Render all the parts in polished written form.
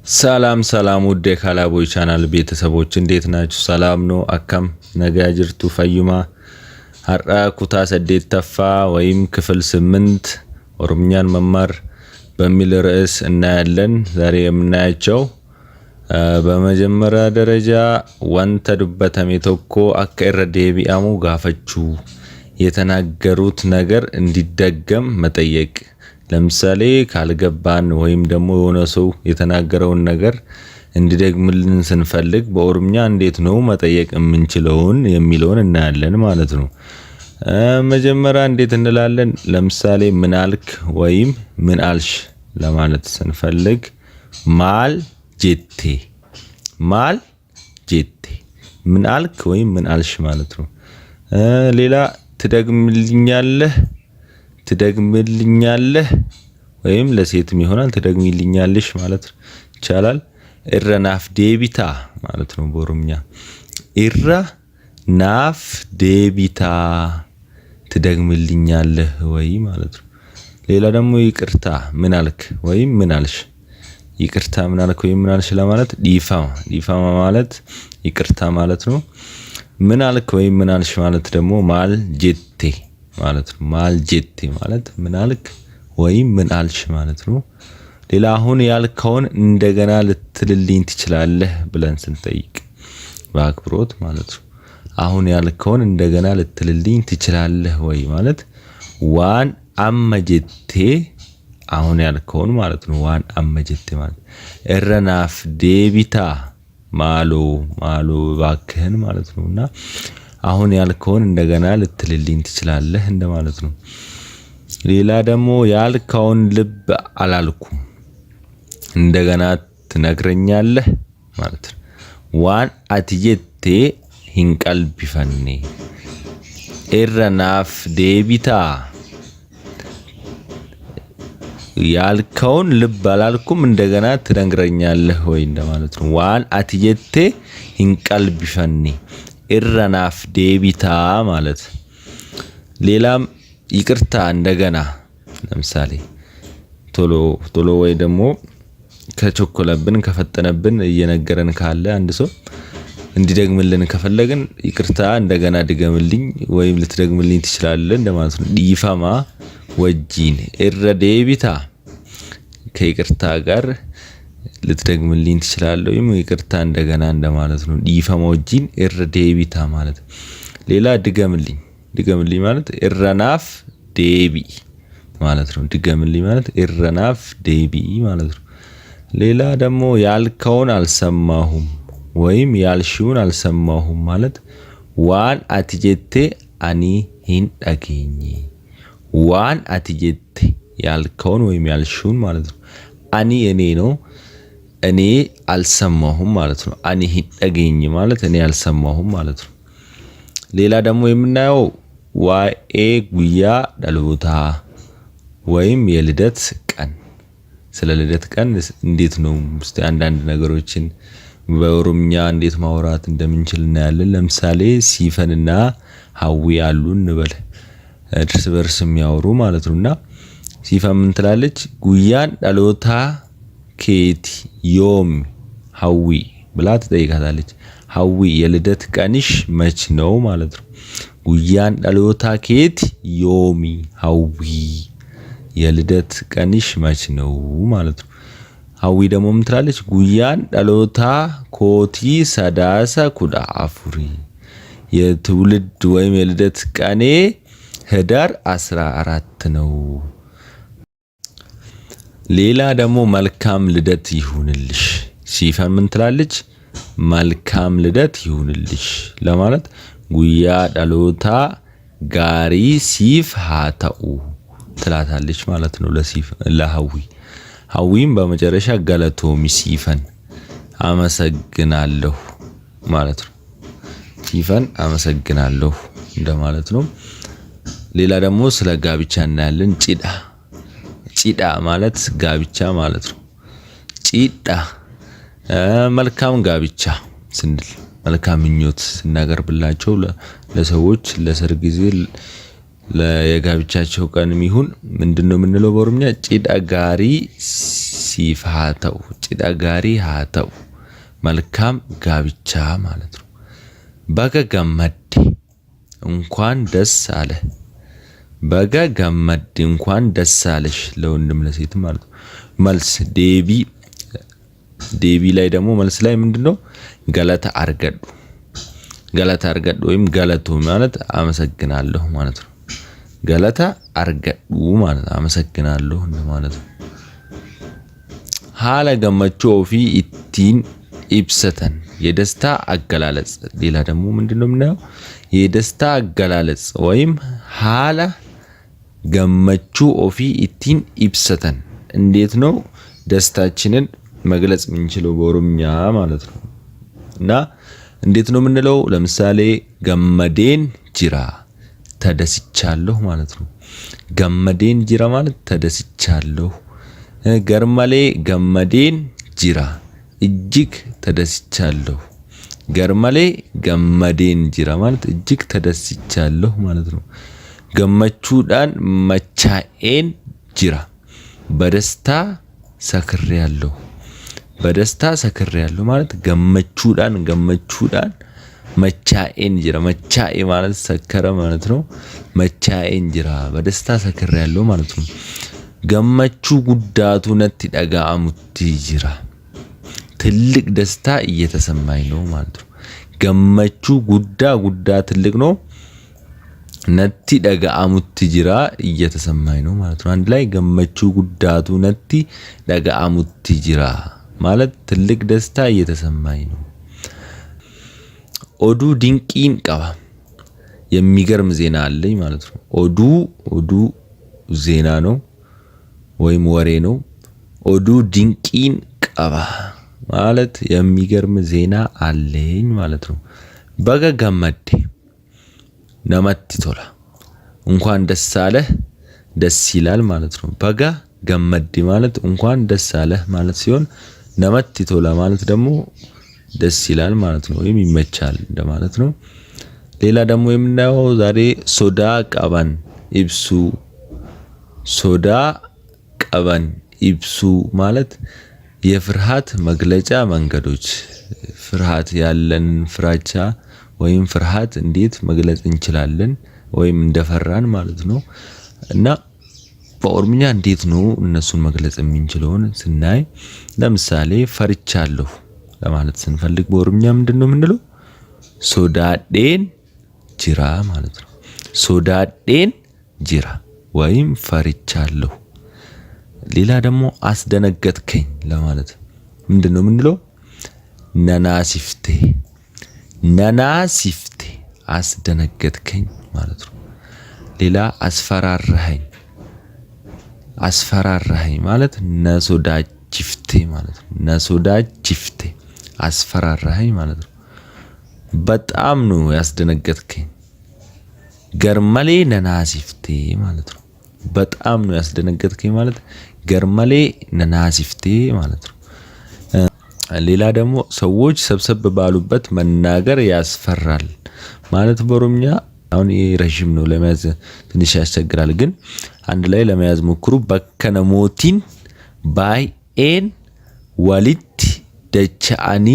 ሰላም ውድ የካላቦይ ቻናል ቤተሰቦች እንዴት ናችሁ? ሰላም ነው? አካም ነገ ጅርቱ ፈዩማ ሀራ ኩታ ሰዴተፋ ወይም ክፍል 8 ኦሮምኛን መማር በሚል ርዕስ እናያለን። ዛሬ የምናያቸው በመጀመሪያ ደረጃ ወንተ ዱበተሜ ቶኮ አከ ኢረ ዴቢአሙ ጋፈቹ የተናገሩት ነገር እንዲደገም መጠየቅ። ለምሳሌ ካልገባን ወይም ደግሞ የሆነ ሰው የተናገረውን ነገር እንዲደግምልን ስንፈልግ በኦሮምኛ እንዴት ነው መጠየቅ የምንችለውን የሚለውን እናያለን ማለት ነው። መጀመሪያ እንዴት እንላለን? ለምሳሌ ምን አልክ ወይም ምን አልሽ ለማለት ስንፈልግ ማል ጄቴ ምን አልክ ወይም ምን አልሽ ማለት ነው። ሌላ ትደግምልኛለህ ወይም ለሴትም ይሆናል ትደግሚልኛለሽ ማለት ይቻላል። ኢረ ናፍ ዴቢታ ማለት ነው በኦሮምኛ ኢረ ናፍ ዴቢታ ትደግምልኛለህ ወይ ማለት ነው። ሌላ ደግሞ ይቅርታ ምን አልክ ወይም ምን አልሽ። ይቅርታ ምን አልክ ወይም ምን አልሽ ለማለት ዲፋማ ማለት ይቅርታ ማለት ነው። ምን አልክ ወይም ምን አልሽ ማለት ደግሞ ማል ጄቴ ማለት ነው። ማል ጄቴ ማለት ምን አልክ ወይም ምን አልሽ ማለት ነው። ሌላ አሁን ያልከውን እንደገና ልትልልኝ ትችላለህ ብለን ስንጠይቅ በአክብሮት ማለት ነው። አሁን ያልከውን እንደገና ልትልልኝ ትችላለህ ወይ ማለት ዋን አመጀቴ አሁን ያልከውን ማለት ነው። ዋን አመጀቴ ማለት ኢረ ናፍ ዴቢታ ማሎ ባክህን ማለት ነውና አሁን ያልከውን እንደገና ልትልልኝ ትችላለህ እንደማለት ነው። ሌላ ደግሞ ያልከውን ልብ አላልኩም እንደገና ትነግረኛለህ ማለት ነው። ዋን አትጀቴ ሂንቀልቢፈኔ ኢረ ናፍ ዴቢታ ያልከውን ልብ አላልኩም እንደገና ትነግረኛለህ ወይ እንደማለት ነው። ዋን አትጀቴ ሂንቀልቢፈኔ ኢረ ናፍ ዴቢታ ማለት። ሌላም ይቅርታ እንደገና ለምሳሌ ቶሎ ወይ ደግሞ ከቸኮለብን ከፈጠነብን እየነገረን ካለ አንድ ሰው እንዲደግምልን ከፈለግን ይቅርታ እንደገና ድገምልኝ ወይም ልትደግምልኝ ትችላለህ እንደማለት ነው። ዲፋማ ወጂን ኢረ ዴቢታ ከይቅርታ ጋር ልትደግምልኝ ትችላለህ ወይም ይቅርታ እንደገና እንደማለት ነው። ዲፋማ ወጂን ኢረ ዴቢታ ማለት። ሌላ ድገምልኝ ማለት ኢረ ናፍ ዴቢ ማለት ነው። ድገምልኝ ማለት ኢረ ናፍ ዴቢ ማለት ነው። ሌላ ደግሞ ያልከውን አልሰማሁም ወይም ያልሽውን አልሰማሁም ማለት ዋን አትጀቴ አኒ ሂን ዳጌኝ ዋን አትጀቴ ያልከውን ወይም ያልሽውን ማለት ነው። አኒ እኔ ነው እኔ አልሰማሁም ማለት ነው። አኒ ሂን ዳጌኝ ማለት እኔ አልሰማሁም ማለት ነው። ሌላ ደግሞ የምናየው ዋኤ ጉያ ዳሎታ ወይም የልደት ቀን። ስለ ልደት ቀን እንዴት ነው እስቲ አንዳንድ ነገሮችን በኦሮምኛ እንዴት ማውራት እንደምንችል እናያለን። ለምሳሌ ሲፈንና ሀዊ አሉ እንበል እርስ በርስ የሚያወሩ ማለት ነውና ሲፈን ምን ትላለች? ጉያን ዳሎታ ኬቲ ዮም ሀዊ ብላ ትጠይቃታለች። ሀዊ የልደት ቀንሽ መች ነው ማለት ነው። ጉያን ዳሎታ ኬቲ ዮሚ ሀዊ የልደት ቀንሽ መች ነው ማለት ነው። ሀዊ ደግሞ ምን ትላለች? ጉያን ዳሎታ ኮቲ ሰዳሳ ኩዳ አፉሪ የትውልድ ወይም የልደት ቀኔ ህዳር 14 ነው። ሌላ ደግሞ መልካም ልደት ይሁንልሽ። ሲፈን ምን ትላለች? መልካም ልደት ይሁንልሽ ለማለት ጉያ ዳሎታ ጋሪ ሲፍ ሃታኡ ትላታለች ማለት ነው ለሀዊ። ሀዊም በመጨረሻ ገለቶሚ ሲፈን አመሰግናለሁ ማለት ነው። ሲፈን አመሰግናለሁ እንደማለት ነው። ሌላ ደግሞ ስለ ጋብቻ እናያለን። ጪዳ ማለት ጋብቻ ማለት ነው። ጪዳ መልካም ጋብቻ ስንል መልካም ምኞት ስናቀርብላቸው ለሰዎች ለሰርግ ጊዜ ለየጋብቻቸው ቀንም ይሁን ምንድነው የምንለው በኦሮምኛ ጭዳ ጋሪ ሲፋተው ጭዳ ጋሪ ሃተው መልካም ጋብቻ ማለት ነው። በገ ገመዴ እንኳን ደስ አለ በገ ገመዴ እንኳን ደስ አለሽ ለወንድም ለሴት ማለት ነው። መልስ ዴቢ ላይ ደግሞ መልስ ላይ ምንድነው ገለታ አርገዱ ወይም ገለቱ ማለት አመሰግናለሁ ማለት ነው። ገለታ አርገዱ ማለት አመሰግናለሁ ማለት ነው። ሃለ ገመቹ ኦፊ ኢቲን ኢብሰተን የደስታ አገላለጽ ሌላ ደግሞ ምንድነው የምናየው የደስታ አገላለጽ ወይም ሃለ ገመቹ ኦፊ ኢቲን ኢብሰተን እንዴት ነው ደስታችንን መግለጽ የምንችለው በኦሮምኛ ማለት ነው። እና እንዴት ነው የምንለው ለምሳሌ ገመዴን ጅራ ተደስቻለሁ ማለት ነው። ገመዴን ጅራ ማለት ተደስቻለሁ። ገርመሌ ገመዴን ጅራ እጅግ ተደስቻለሁ። ገርመሌ ገመዴን ጅራ ማለት እጅግ ተደስቻለሁ ማለት ነው። ገመቹዳን መቻኤን ጅራ በደስታ ሰክሬያለሁ። በደስታ ሰክሬያለሁ ማለት ገመቹዳን መቻኤን ጅራ መቻኤ ማለት ሰከረ ማለት ነው። መቻኤን ጅራ በደስታ ሰክሬያለሁ ማለት ነው። ገመቹ ጉዳቱ ነቲ ደጋአሙቲ ጅራ ትልቅ ደስታ እየተሰማኝ ነው ማለት ነው። ገመቹ ጉዳ ትልቅ ነው። ነቲ ደጋአሙቲ ጅራ እየተሰማኝ ነው ማለት ነው። አንድ ላይ ገመቹ ጉዳቱ ነቲ ደጋአሙቲ ጅራ ማለት ትልቅ ደስታ እየተሰማኝ ነው። ኦዱ ድንቂን ቀባ የሚገርም ዜና አለኝ ማለት ነው። ኦዱ ዜና ነው ወይም ወሬ ነው። ኦዱ ድንቂን ቀባ ማለት የሚገርም ዜና አለኝ ማለት ነው። በገ ገመዴ ነመቲ ቶላ እንኳን ደስ አለህ ደስ ይላል ማለት ነው። በጋ ገመዴ ማለት እንኳን ደስ አለህ ማለት ሲሆን ነመቲ ቶላ ማለት ደግሞ ደስ ይላል ማለት ነው ወይም ይመቻል እንደማለት ነው። ሌላ ደግሞ የምናየው ዛሬ ሶዳ ቀባን ኢብሱ ሶዳ ቀባን ኢብሱ ማለት የፍርሃት መግለጫ መንገዶች ፍርሃት ያለን ፍራቻ ወይም ፍርሃት እንዴት መግለጽ እንችላለን ወይም እንደፈራን ማለት ነው። እና በኦሮምኛ እንዴት ነው እነሱን መግለጽ የምንችለው ስናይ ለምሳሌ ፈርቻለሁ ለማለት ስንፈልግ በኦሮምኛ ምንድነው የምንለው ሶዳዴን ጅራ ማለት ነው። ሶዳዴን ጅራ ወይም ፈርቻለሁ። ሌላ ደግሞ አስደነገጥከኝ ለማለት ምንድነው የምንለው ነናሲፍቴ አስደነገጥከኝ ማለት ነው። ሌላ አስፈራራኸኝ ማለት ነሶዳጅፍቴ ማለት ነው። ነሶዳጅፍቴ አስፈራራኸኝ ማለት ነው። በጣም ነው ያስደነገጥከኝ ገርመሌ ነናሲፍቴ ማለት ነው። በጣም ነው ያስደነገጥከኝ ማለት ገርመሌ ነናሲፍቴ ማለት ነው። ሌላ ደግሞ ሰዎች ሰብሰብ ባሉበት መናገር ያስፈራል ማለት በኦሮምኛ አሁን ይሄ ረጅም ነው ለመያዝ ትንሽ ያስቸግራል፣ ግን አንድ ላይ ለመያዝ ሞክሩ። በከነሞቲን ባይኤን ወሊት ደቻአኒ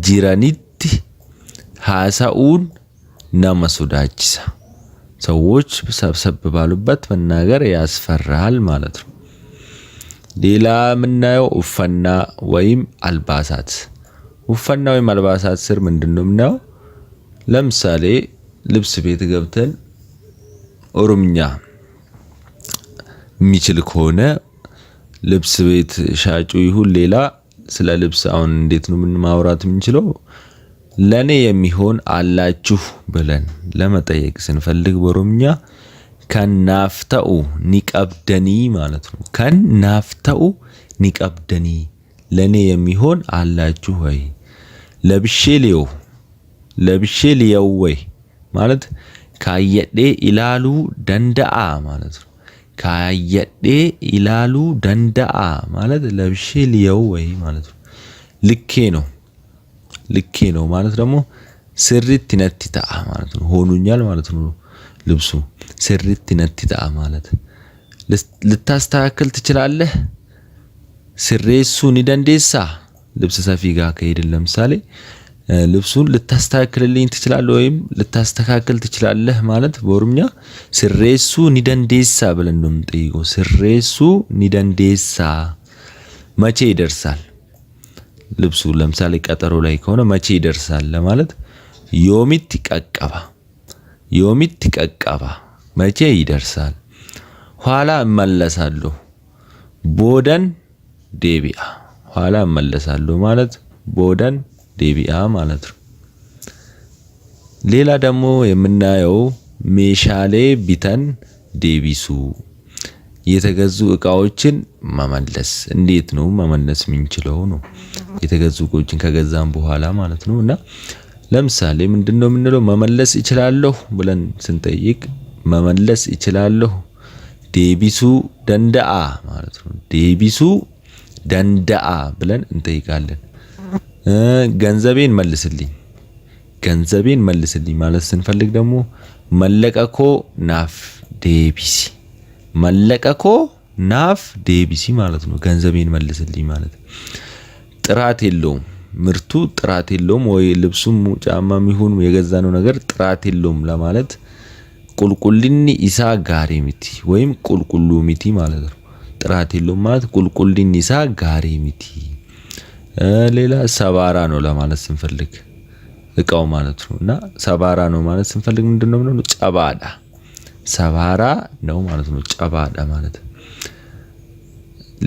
ጂራኒት ሃሳኡን ነመሶዳችሳ ሰዎች ሰብሰብ ባሉበት መናገር ያስፈራል ማለት ነው። ሌላ የምናየው ኡፈና ወይም አልባሳት። ኡፈና ወይም አልባሳት ስር ምንድነው የምናየው ለምሳሌ ልብስ ቤት ገብተን ኦሮምኛ የሚችል ከሆነ ልብስ ቤት ሻጩ ይሁን ሌላ ስለ ልብስ አሁን እንዴት ነው ምን ማውራት የምንችለው ለኔ የሚሆን አላችሁ ብለን ለመጠየቅ ስንፈልግ በኦሮምኛ ከናፍተኡ ኒቀብደኒ ማለት ነው። ከናፍተኡ ኒቀብደኒ ለኔ የሚሆን አላችሁ ወይ። ለብሼ ሊየው ወይ ማለት ካየዴ ኢላሉ ደንዳአ ማለት ነው። ካየዴ ኢላሉ ደንዳአ ማለት ለብሼ ሊየው ወይ ማለት ነው። ልኬ ነው ማለት ደግሞ ስሪት ነቲታ ማለት ነው። ሆኑኛል ማለት ነው። ልብሱ ስሪት ነቲታ ማለት ልታስተካክል ትችላለህ ስሬሱ ኒደንዴሳ ልብስ ሰፊ ጋር ከሄድን ለምሳሌ ልብሱን ልታስተካክልልኝ ትችላለህ ወይም ልታስተካክል ትችላለህ ማለት በኦሮምኛ ስሬሱ ኒደንዴሳ ብለን ነው የምንጠይቀው ስሬሱ ኒደንዴሳ መቼ ይደርሳል ልብሱ ለምሳሌ ቀጠሮ ላይ ከሆነ መቼ ይደርሳል ለማለት ዮሚት ቀቀባ መቼ ይደርሳል ኋላ እመለሳለሁ ቦደን ዴቢያ ኋላ እመለሳለሁ ማለት ቦደን ዴቢያ ማለት ነው ሌላ ደግሞ የምናየው ሜሻሌ ቢተን ዴቢሱ የተገዙ እቃዎችን መመለስ እንዴት ነው መመለስ ምንችለው ነው የተገዙ እቃዎችን ከገዛን በኋላ ማለት ነውና ለምሳሌ ምንድነው የምንለው መመለስ ይችላልው ብለን ስንጠይቅ መመለስ ይችላልው ዴቢሱ ደንዳአ ማለት ነው ዴቢሱ ደንዳአ ብለን እንጠይቃለን ገንዘቤን መልስልኝ ማለት ስንፈልግ ደግሞ መለቀኮ ናፍ ዴቢሲ ማለት ነው ገንዘቤን መልስልኝ ማለት ጥራት የለውም ምርቱ ጥራት የለውም ወይ ልብሱም ጫማም ይሁን የገዛነው ነገር ጥራት የለውም ለማለት ቁልቁልኒ ኢሳ ጋሪ ሚቲ ወይም ቁልቁሉ ሚቲ ማለት ነው ጥራት የለውም ማለት ቁልቁልኒ ኢሳ ጋሪ ሚቲ ሌላ ሰባራ ነው ለማለት ስንፈልግ እቃው ማለት ነውና ሰባራ ነው ማለት ስንፈልግ ምንድነው ነው ጨባዳ ሰባራ ነው ማለት ነው ጨባዳ ማለት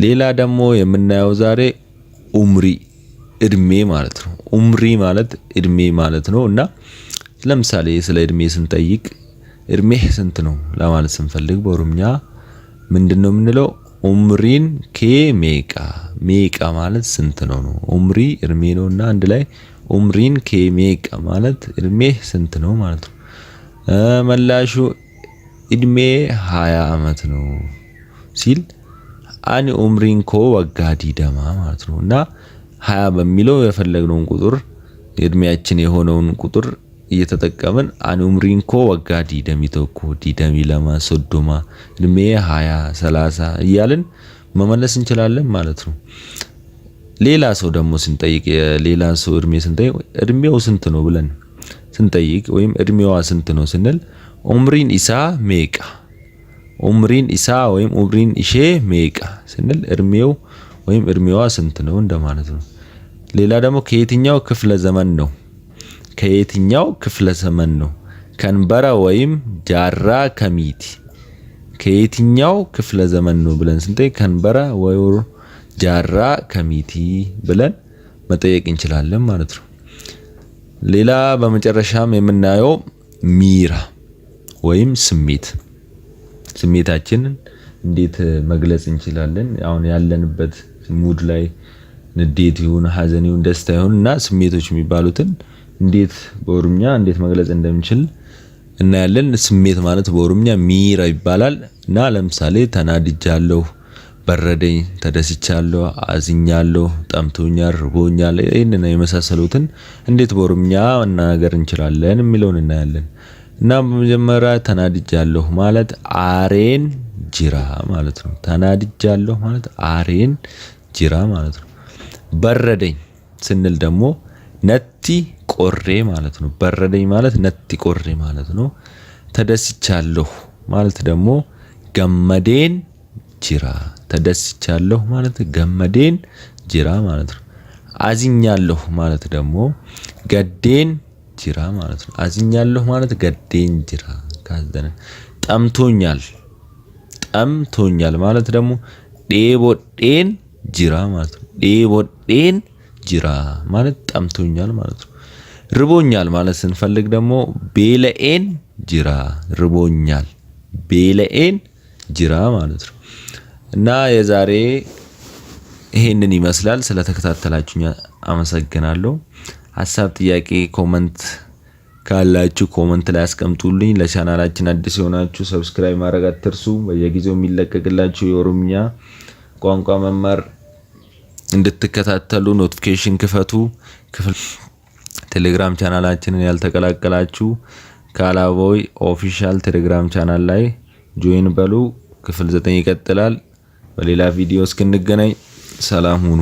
ሌላ ደግሞ የምናየው ዛሬ ኡምሪ እድሜ ማለት ነው ኡምሪ ማለት እድሜ ማለት ነውና ለምሳሌ ስለ እድሜ ስንጠይቅ እድሜህ ስንት ነው ለማለት ስንፈልግ በኦሮምኛ ምንድነው የምንለው ኡምሪን ኬሜቃ ሜቃ ማለት ስንት ነው ኡምሪ እድሜ ነውና አንድ ላይ ኡምሪን ኬሜቃ ማለት እድሜህ ስንት ነው ማለት ነው መላሹ እድሜ 20 አመት ነው ሲል አኒ ኡምሪን ኮ ወጋዲ ደማ ማለት ነውና 20 በሚለው የፈለግነውን ቁጥር እድሜያችን የሆነውን ቁጥር እየተጠቀመን አኒ ኡምሪን ኮ ወጋዲ ደሚቶኮ ዲደሚ ለማ ሶዶማ እድሜ 20 30 እያልን መመለስ እንችላለን ማለት ነው ሌላ ሰው ደግሞ ስንጠይቅ ሌላ ሰው እድሜ ስንጠይቅ እድሜው ስንት ነው ብለን ስንጠይቅ ወይም እድሜዋ ስንት ነው ስንል ኡምሪን ኢሳ ሜቃ ኡምሪን ኢሳ ወይም ኡምሪን ኢሼ ሜቃ ስንል እድሜው ወይም እድሜዋ ስንት ነው እንደማለት ነው ሌላ ደግሞ ከየትኛው ክፍለ ዘመን ነው ከንበራ ወይም ጃራ ከሚቲ ከየትኛው ክፍለ ዘመን ነው ብለን ስንጠይቅ ከንበራ ወይ ጃራ ከሚቲ ብለን መጠየቅ እንችላለን ማለት ነው ሌላ በመጨረሻም የምናየው ሚራ ወይም ስሜታችንን እንዴት መግለጽ እንችላለን አሁን ያለንበት ሙድ ላይ ንዴት ይሁን ሐዘን ይሁን ደስታ ይሁንና ስሜቶች የሚባሉትን እንዴት በኦሮምኛ እንዴት መግለጽ እንደምንችል እናያለን ስሜት ማለት በኦሮምኛ ሚራ ይባላል እና ለምሳሌ ተናድጃለሁ በረደኝ ተደስቻለሁ አዝኛለሁ ጠምቶኛል ርቦኛል እነና የመሳሰሉትን እንዴት በኦሮምኛ መናገር እንችላለን የሚለውን እናያለን እና በመጀመሪያ ተናድጃለሁ ማለት አሬን ጅራ ማለት ነው ተናድጃለሁ ማለት አሬን ጅራ ማለት ነው በረደኝ ስንል ደግሞ ነቲ ቆሬ ማለት ነው በረደኝ ማለት ነቲ ቆሬ ማለት ነው ተደስቻለሁ ማለት ደግሞ ገመዴን ጅራ ተደስቻለሁ ማለት ገመዴን ጅራ ማለት ነው አዝኛለሁ ማለት ደግሞ ገዴን ጅራ ማለት ነው አዝኛለሁ ማለት ገዴን ጅራ ካዘነ ጠምቶኛል ማለት ደግሞ ዴቦዴን ጅራ ማለት ነው ዴቦዴን ጅራ ማለት ጠምቶኛል ማለት ነው ርቦኛል ማለት ስንፈልግ ደግሞ ቤለኤን ጅራ ርቦኛል ቤለኤን ጅራ ማለት ነው እና የዛሬ ይሄንን ይመስላል ስለተከታተላችሁኝ አመሰግናለሁ ሐሳብ ጥያቄ ኮሜንት ካላችሁ ኮሜንት ላይ አስቀምጡልኝ ለቻናላችን አዲስ ሆናችሁ ሰብስክራይብ ማድረግ አትርሱ በየጊዜው የሚለቀቅላችሁ የኦሮምኛ ቋንቋ መማር እንድትከታተሉ ኖቲፊኬሽን ክፈቱ ቴሌግራም ቻናላችንን ያልተቀላቀላችሁ ካላቦይ ኦፊሻል ቴሌግራም ቻናል ላይ ጆይን በሉ። ክፍል 9 ይቀጥላል። በሌላ ቪዲዮ እስክንገናኝ ሰላም ሁኑ።